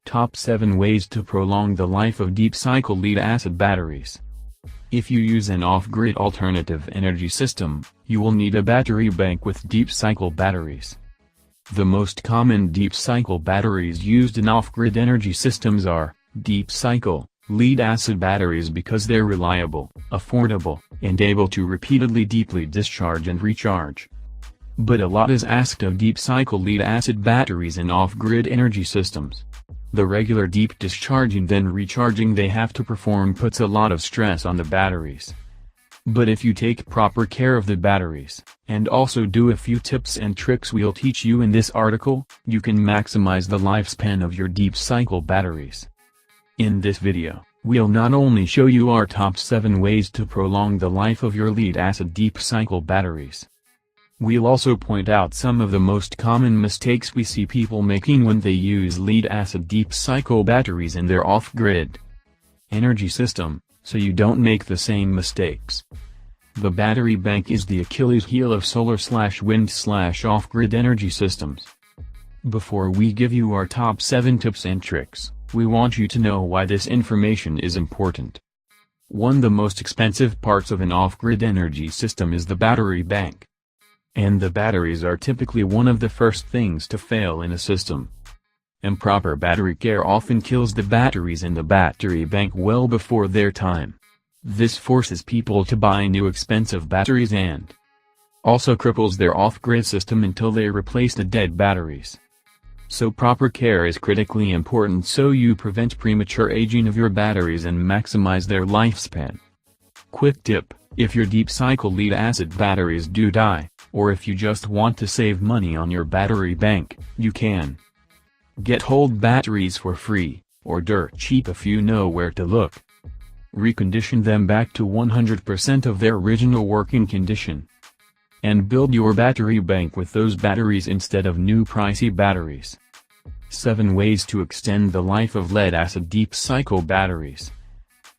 Top 7 ways to prolong the life of deep-cycle lead-acid batteries. If you use an off-grid alternative energy system, you will need a battery bank with deep-cycle batteries. The most common deep-cycle batteries used in off-grid energy systems are deep-cycle lead-acid batteries because they're reliable, affordable, and able to repeatedly deeply discharge and recharge. But a lot is asked of deep-cycle lead-acid batteries in off-grid energy systems. The regular deep discharge and then recharging they have to perform puts a lot of stress on the batteries. But if you take proper care of the batteries, and also do a few tips and tricks we'll teach you in this article, you can maximize the lifespan of your deep-cycle batteries. In this video, we'll not only show you our top 7 ways to prolong the life of your lead-acid deep-cycle batteries. We'll also point out some of the most common mistakes we see people making when they use lead-acid deep-cycle batteries in their off-grid energy system, so you don't make the same mistakes. The battery bank is the Achilles heel of solar/wind/off-grid energy systems. Before we give you our top 7 tips and tricks, we want you to know why this information is important. One of the most expensive parts of an off-grid energy system is the battery bank. And the batteries are typically one of the first things to fail in a system. Improper battery care often kills the batteries in the battery bank well before their time. This forces people to buy new expensive batteries and also cripples their off-grid system until they replace the dead batteries. So proper care is critically important so you prevent premature aging of your batteries and maximize their lifespan. Quick tip: if your deep-cycle lead-acid batteries do die, or if you just want to save money on your battery bank, you can get old batteries for free, or dirt cheap if you know where to look. Recondition them back to 100% of their original working condition. And build your battery bank with those batteries instead of new pricey batteries. 7 ways to extend the life of lead-acid deep-cycle batteries.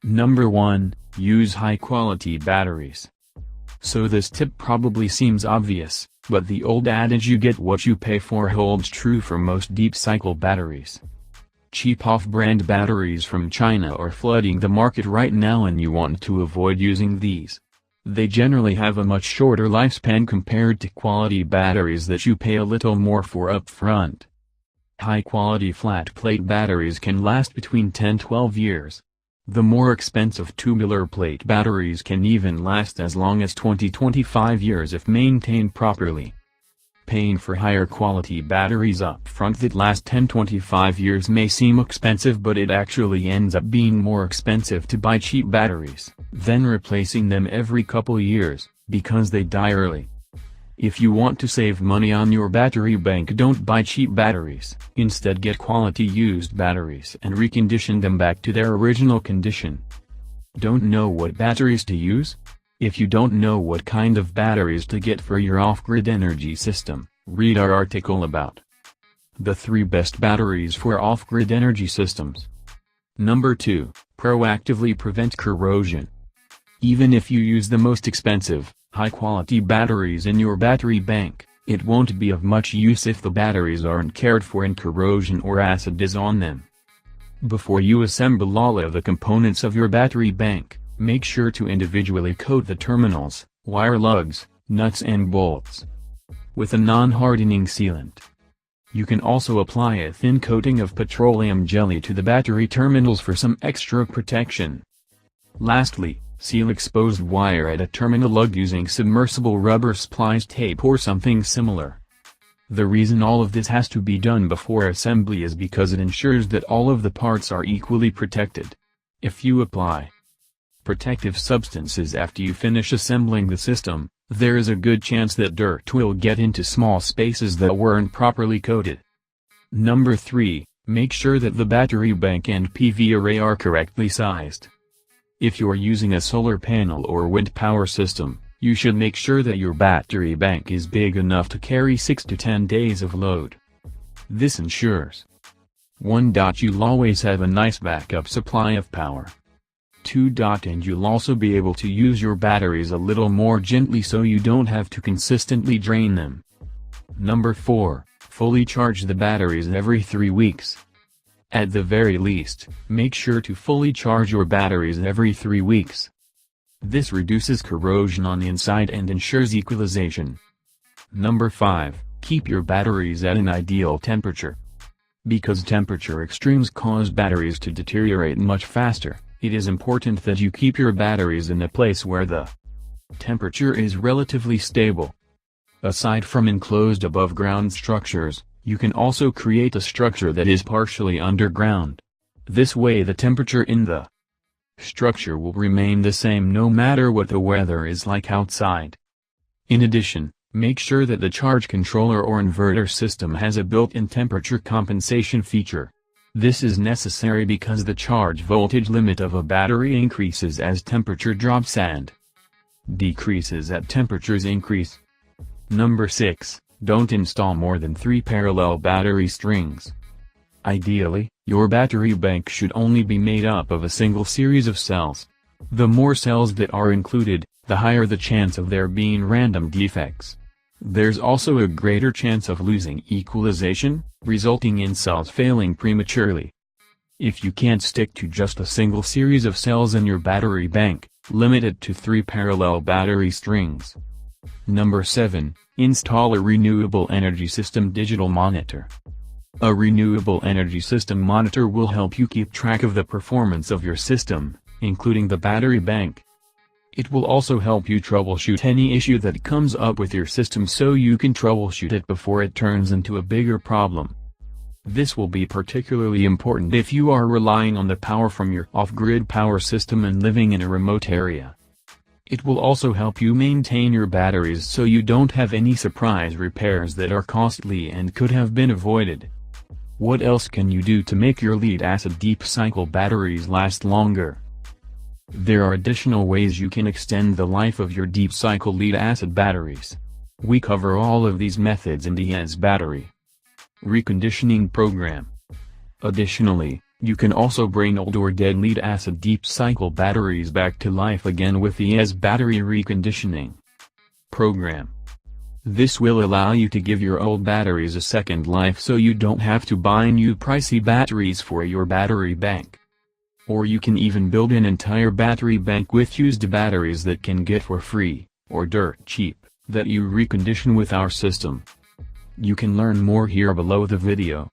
Number 1. Use high-quality batteries. So this tip probably seems obvious, but the old adage "you get what you pay for" holds true for most deep-cycle batteries. Cheap off-brand batteries from China are flooding the market right now and you want to avoid using these. They generally have a much shorter lifespan compared to quality batteries that you pay a little more for upfront. High-quality flat-plate batteries can last between 10–12 years. The more expensive tubular plate batteries can even last as long as 20–25 years if maintained properly. Paying for higher quality batteries up front that last 10–25 years may seem expensive, but it actually ends up being more expensive to buy cheap batteries, then replacing them every couple years, because they die early. If you want to save money on your battery bank, don't buy cheap batteries. Instead, get quality used batteries and recondition them back to their original condition. Don't know what batteries to use? If you don't know what kind of batteries to get for your off-grid energy system, read our article about the 3 best batteries for off-grid energy systems. Number 2. Proactively prevent corrosion. Even if you use the most expensive, high-quality batteries in your battery bank, it won't be of much use if the batteries aren't cared for and corrosion or acid is on them. Before you assemble all of the components of your battery bank, make sure to individually coat the terminals, wire lugs, nuts and bolts with a non-hardening sealant. You can also apply a thin coating of petroleum jelly to the battery terminals for some extra protection. Lastly, seal exposed wire at a terminal lug using submersible rubber splice tape or something similar. The reason all of this has to be done before assembly is because it ensures that all of the parts are equally protected. If you apply protective substances after you finish assembling the system, there is a good chance that dirt will get into small spaces that weren't properly coated. Number 3. Make sure that the battery bank and PV array are correctly sized. If you're using a solar panel or wind power system, you should make sure that your battery bank is big enough to carry 6 to 10 days of load. This ensures 1. You'll always have a nice backup supply of power. 2. And you'll also be able to use your batteries a little more gently so you don't have to consistently drain them. Number 4. Fully charge the batteries every 3 weeks. At the very least, make sure to fully charge your batteries every 3 weeks. This reduces corrosion on the inside and ensures equalization. Number 5. Keep your batteries at an ideal temperature. Because temperature extremes cause batteries to deteriorate much faster, it is important that you keep your batteries in a place where the temperature is relatively stable. Aside from enclosed above-ground structures, you can also create a structure that is partially underground. This way the temperature in the structure will remain the same no matter what the weather is like outside. In addition, make sure that the charge controller or inverter system has a built-in temperature compensation feature. This is necessary because the charge voltage limit of a battery increases as temperature drops and decreases as temperatures increase. Number 6. Don't install more than 3 parallel battery strings. Ideally, your battery bank should only be made up of a single series of cells. The more cells that are included, the higher the chance of there being random defects. There's also a greater chance of losing equalization, resulting in cells failing prematurely. If you can't stick to just a single series of cells in your battery bank, limit it to 3 parallel battery strings. Number 7. Install a renewable energy system digital monitor. A renewable energy system monitor will help you keep track of the performance of your system, including the battery bank. It will also help you troubleshoot any issue that comes up with your system so you can troubleshoot it before it turns into a bigger problem. This will be particularly important if you are relying on the power from your off-grid power system and living in a remote area. It will also help you maintain your batteries so you don't have any surprise repairs that are costly and could have been avoided. What else can you do to make your lead-acid deep-cycle batteries last longer? There are additional ways you can extend the life of your deep-cycle lead-acid batteries. We cover all of these methods in the EZ Battery Reconditioning program. Additionally, you can also bring old or dead lead-acid deep-cycle batteries back to life again with the EZ Battery Reconditioning program. This will allow you to give your old batteries a second life so you don't have to buy new pricey batteries for your battery bank. Or you can even build an entire battery bank with used batteries that can get for free, or dirt cheap, that you recondition with our system. You can learn more here below the video.